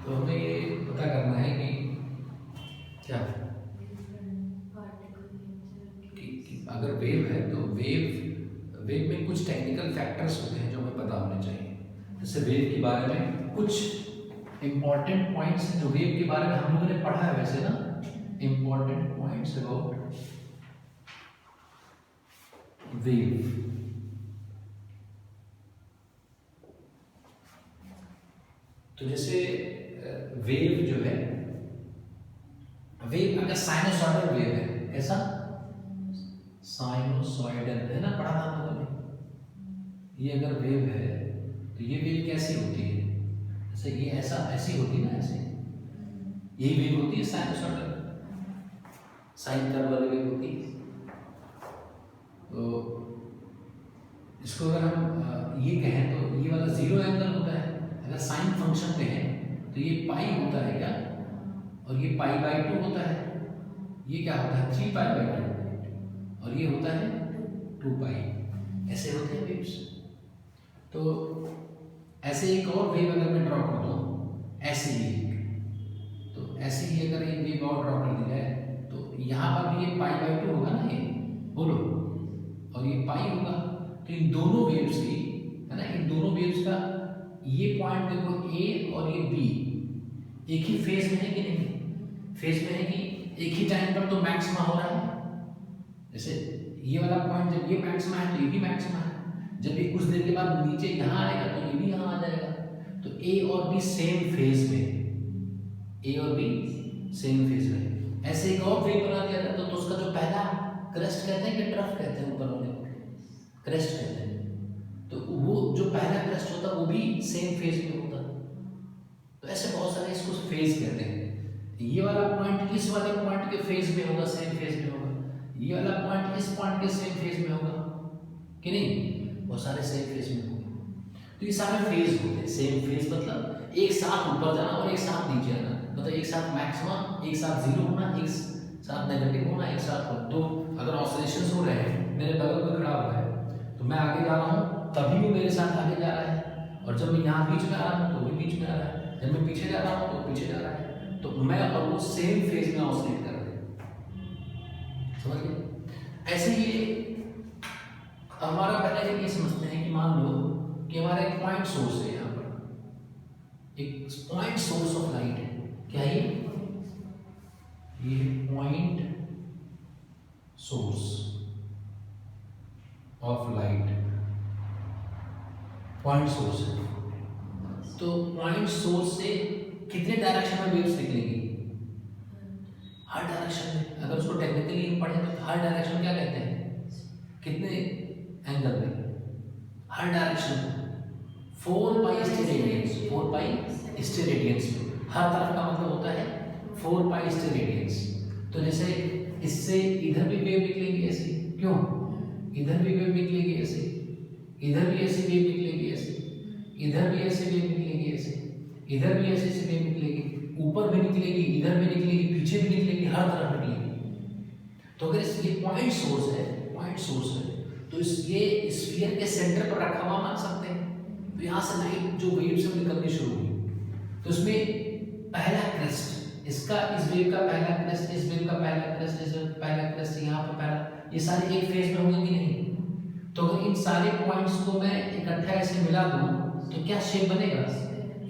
तो हमें ये पता करना है कि क्या कि अगर वेव है तो वेव में कुछ टेक्निकल फैक्टर्स होते हैं जो हमें पता होने चाहिए। जैसे वेव के बारे में कुछ इंपॉर्टेंट पॉइंट्स जो वेव के बारे में हम लोगों ने पढ़ा है वैसे ना, इंपॉर्टेंट पॉइंट्स अबाउट वेव। तो जैसे वेव जो है, वेव अगर साइनोसॉइडल वेव है, ऐसा साइनोसॉइडल है ना, पढ़ा था मतलब ये अगर वेव है तो ये वेव कैसी होती है, जैसे ये ऐसा ऐसी होती है ना, ऐसे यही वेव होती है साइनोसॉइडल, साइन कर्व वाली वेव होती है। तो इसको अगर हम ये कहें तो ये वाला जीरो एंगल होता है। अगर साइन फंक्शन पे है तो ये पाई होता है क्या, और ये पाई बाई 2 होता है। ये क्या होता है 3 पाई बाई 2, और ये होता है 2 पाई। ऐसे होते हैं वेव्स। तो ऐसे एक और वेव अगर मैं ड्रॉ कर दूँ, ऐसे ही, तो ऐसे ही अगर एक वेव और ड्रॉ कर दी जाए तो यहाँ पर भी ये पाई बाई 2 होगा ना, ये बोलो, और ये पाई होगा। तो इन दोनों वेव्स की, है ना, इन दोनों वेव्स का ये पॉइंट देखो ए और ये बी एक ही फेज में है कि नहीं, फेज में है कि एक ही टाइम पर तो मैक्सिमा हो रहा है। जैसे ये वाला पॉइंट जब ये मैक्सिमा है तो ये भी मैक्सिमा है, जब ये कुछ देर के बाद नीचे यहाँ आएगा तो ये भी यहाँ आ जाएगा। तो ए और बी सेम फेज में, ए और बी सेम फेज में। ऐसे एक और वेव बना दिया जाता तो उसका जो पहला क्रेस्ट कहते हैं कि ट्रफ कहते हैं, ऊपर वाले क्रेस्ट कहते हैं, तो वो जो पहला क्रेस्ट होता है वो भी सेम फेज में होता है। तो ऐसे बहुत सारे इसको फेज कहते हैं। ये वाला पॉइंट इस वाले पॉइंट के फेज में होगा, सेम फेज में होगा, ये वाला पॉइंट इस पॉइंट के सेम फेज में होगा कि नहीं, बहुत सारे सेम फेज में होंगे। तो ये सारे फेज होते हैं। सेम फेज मतलब एक साथ ऊपर जाना और एक साथ नीचे आना, मतलब एक साथ मैक्सिमा, एक साथ जीरो होना, एक साथ नेगेटिव होना, एक साथ। तो अगर ऑसिलेशंस हो रहे हैं, मेरे बगल में खड़ा हुआ है तो मैं आगे जा रहा हूँ तभी वो मेरे साथ आगे जा रहा है, और जब मैं यहाँ बीच में आ रहा हूँ तो भी बीच में आ रहा है, जब मैं पीछे जा रहा हूँ तो पीछे जा रहा है। तो मैं और वो सेम फेज में ऑसिलेट कर रहे हैं, समझ गए। ऐसे ही हमारा पहले ये समझते हैं कि मान लो कि हमारा एक पॉइंट सोर्स है, यहाँ पर एक पॉइंट सोर्स ऑफ लाइट है। क्या ये point source of light, point source है। तो पॉइंट सोर्स से कितने डायरेक्शन में वेव्स निकलेंगी, हर डायरेक्शन में। अगर उसको टेक्निकली पढ़े तो हर डायरेक्शन क्या कहते हैं, कितने एंगल में, हर डायरेक्शन में 4 पाई स्टेरेडियंस, 4 पाई स्टेरेडियंस में, हर तरफ का मतलब होता है 4 पाई स्टेरेडियंस। तो जैसे इससे इधर भी वेव निकलेगी ऐसी, क्यों, इधर भी वेव निकलेगी ऐसे, इधर भी ऐसी वेव निकलेगी ऐसे, इधर भी ऐसे वेव निकलेगी ऐसे, इधर भी ऐसे ऐसे वेव निकलेगी, ऊपर भी निकलेगी, इधर भी निकलेगी, पीछे भी निकलेगी, हर तरफ निकलेगी। तो अगर ये पॉइंट सोर्स है, पॉइंट सोर्स है, तो ये स्फीयर के सेंटर पर रखा हुआ मान सकते हैं। तो यहाँ से लाइट जो वेव से निकलनी शुरू हुई, तो इसमें पहला क्रेस्ट, इसका इस वेव का पहला क्रेस्ट, इस वेव का पहला क्रेस्ट, इस वेव का पहला क्रेस्ट, यहाँ पे पहला, ये सारे एक फेज में होंगे कि नहीं। तो अगर इन सारे पॉइंट्स को मैं इकट्ठा ऐसे मिला दूं तो क्या शेप बनेगा,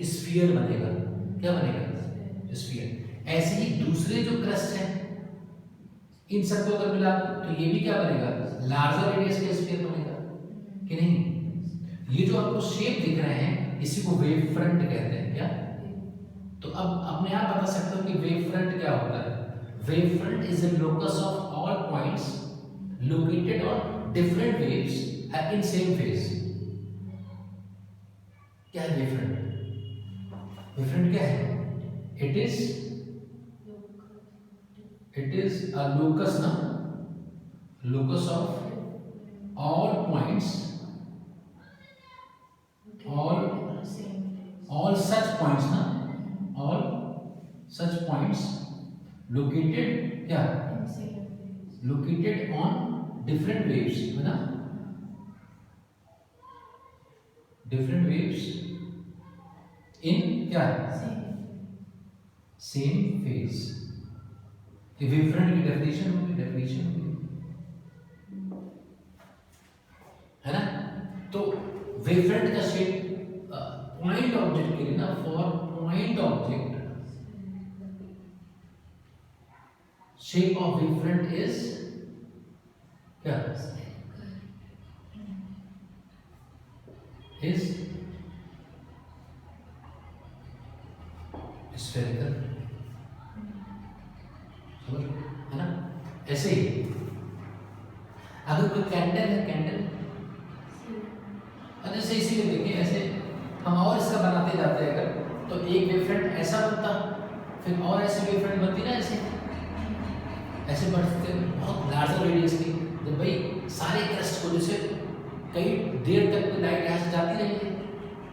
स्फीयर बनेगा। क्या बनेगा, स्फीयर। ऐसे ही दूसरे जो क्रेस्ट हैं इन सबको अगर मिला दूं तो ये भी क्या बनेगा, लार्जर रेडियस का स्फीयर बनेगा कि नहीं। ये जो आपको शेप दिख रहे हैं इसी को वेव फ्रंट कहते हैं। क्या, तो अब अपने आप बता सकते हो कि वेव फ्रंट क्या होता है। Wave front is the locus of all points located on different waves in same phase। क्या है वेव फ्रंट, वेव फ्रंट क्या है, इट इज अ लोकस ना, locus of all points, all such points ना, all such points located क्या, located on different waves, है ना, different waves in क्या, सेम फेज। वेवफ्रंट की डेफिनेशन होगी है ना। तो वेवफ्रंट का शेप पॉइंट ऑब्जेक्ट के लिए ना, for point object shape of wavefront is क्या, इज स्फेरिकल, है ना। ऐसे ही अगर कोई कैंडल है, कैंडल जैसे इसीलिए देखिए, ऐसे हम और इसका बनाते जाते हैं अगर, तो एक वेवफ्रंट ऐसा बनता, फिर और ऐसी वेवफ्रंट बनती ना, ऐसे बढ़ते बहुत लार्जर रेडियस की। जब भाई सारे क्रस्ट को जैसे कई देर तक लाइट यहाँ से जाती रहेगी,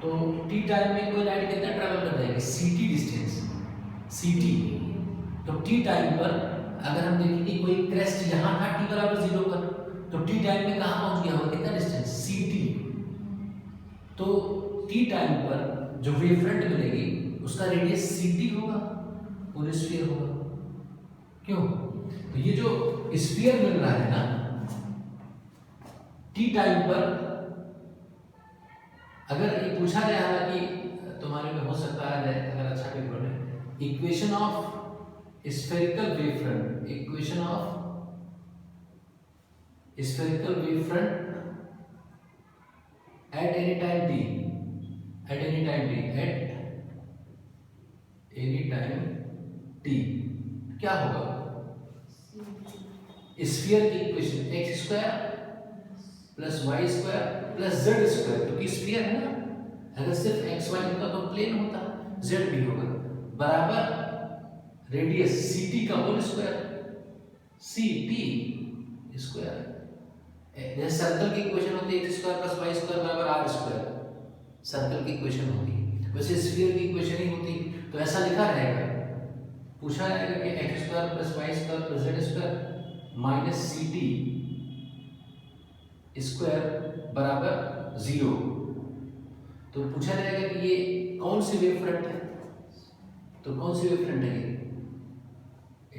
तो टी टाइम में कोई लाइट कितना ट्रैवल कर जाएगी, ct डिस्टेंस, ct। तो टी टाइम पर अगर हम देखें कि कोई क्रेस्ट यहाँ था t बराबर 0 पर, तो टी टाइम में कहाँ पहुँच गया होगा, कितना डिस्टेंस, ct। तो टी टाइम पर जो वेवफ्रंट मिलेगी उसका रेडियस ct होगा, पूरे स्फीयर होगा। क्यों? तो ये जो स्फीयर मिल रहा है ना टी टाइम पर, अगर ये पूछा गया है कि तुम्हारे में हो सकता है अगर अच्छा पेपर है, equation of spherical wavefront, equation of spherical wavefront at any time t, at any time t, at any time t क्या होगा, स्फीयर की equation x square plus y square plus z square, क्योंकि sphere है ना, अगर सिर्फ x Y होता तो प्लेन होता, जेड भी होगा, बराबर रेडियस ct का होल स्क्वायर, ct स्क्वायर। जैसे सर्कल की इक्वेशन होती है x square plus y square बराबर आर स्क्वायर, सर्कल की इक्वेशन होती है, वैसे स्फीयर की इक्वेशन ही होती। तो ऐसा लिखा रहेगा, पूछा जाएगा कि x square plus y square plus z square minus ct square बराबर 0। तो पूछा जाएगा कि ये कौन सी वेवफ्रंट है, तो कौन सी वेवफ्रंट है ये,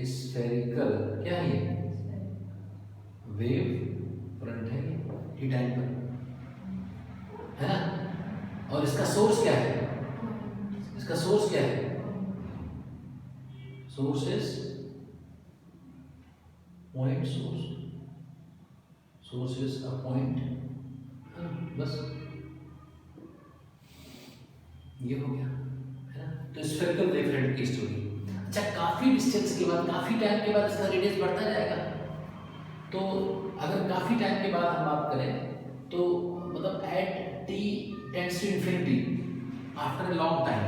स्फेरिकल, क्या है ये, वेव फ्रंट है टी टाइम पर, है ना। और इसका सोर्स क्या है, इसका सोर्स क्या है, source is point source, source is a point, बस ये हो गया, है ना। तो स्फेरिकल वेवफ्रंट की स्टोरी। अच्छा, काफी डिस्टेंस के बाद, काफी टाइम के बाद इसका रेडियस बढ़ता जाएगा। तो अगर काफी टाइम के बाद हम बात करें तो मतलब at t tends to infinity after a long time,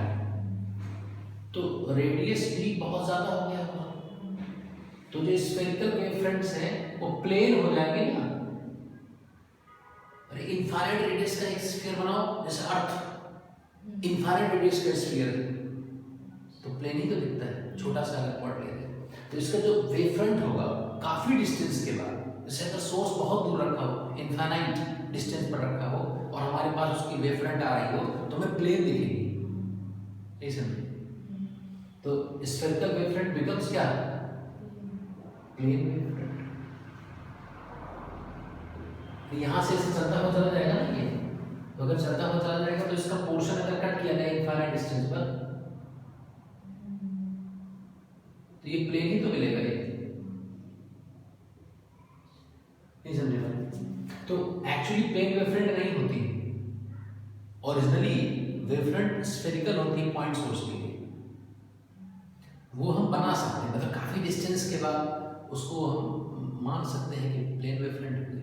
तो रेडियस भी बहुत ज्यादा हो गया होगा। तो जो स्फेरिकल वेवफ्रंट्स हैं वो प्लेन हो जाएंगे ना। अरे इंफ्रारेड रेडियस का एक स्फीयर बनाओ, जैसे अर्थ इंफ्रारेड रेडियस का स्फीयर है, तो प्लेन ही तो दिखता है, छोटा सा अगर पॉइंट लेते हैं। तो इसका जो वेवफ्रंट होगा काफी डिस्टेंस के बाद, जैसे अगर सोर्स बहुत दूर रखा हो, इनफाइनाइट डिस्टेंस पर रखा हो और हमारे पास उसकी वेवफ्रंट आ रही हो, तो हमें प्लेन दिखेगी, नहीं समझे। तो स्फेरिकल वेवफ्रंट बिकम्स क्या, प्लेन वेवफ्रंट। यहाँ से चलता हुआ चला जाएगा ना ये, तो अगर चलता हुआ चला जाएगा तो इसका पोर्शन अगर कट किया जाए इनफाइनाइट डिस्टेंस पर, तो ये प्लेन ही तो मिलेगा, ये नहीं समझे भाई। तो एक्चुअली प्लेन वेवफ्रंट नहीं होती, ओरिजिनली वेवफ्रंट स्फेरिकल होती है पॉइंट सोर्स के लिए। वो हम बना सकते हैं, मतलब काफी डिस्टेंस के बाद उसको हम मान सकते हैं कि प्लेन वेवफ्रंट होगी।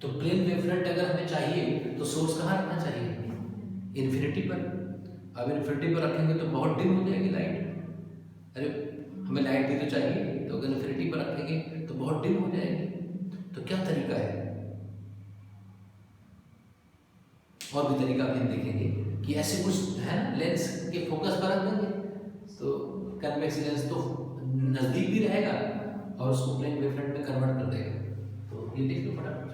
तो प्लेन वेवफ्रंट अगर हमें चाहिए तो सोर्स कहाँ रखना चाहिए, इन्फिनिटी पर। अब इन्फिनिटी पर रखेंगे तो बहुत डिम हो जाएगी लाइट। अरे हमें लाइट भी तो चाहिए, तो अगर इन्फिनिटी पर रखेंगे तो बहुत डिम हो जाएगी। तो क्या तरीका है, और भी तरीका भी हम देखेंगे कि ऐसे कुछ है ना, लेंस के फोकस पर रख देंगे तो कन्वेक्स लेंस तो नजदीक भी रहेगा और उसको प्लेन वेवफ्रंट में कन्वर्ट कर देगा। तो ये देख लो फटाफट।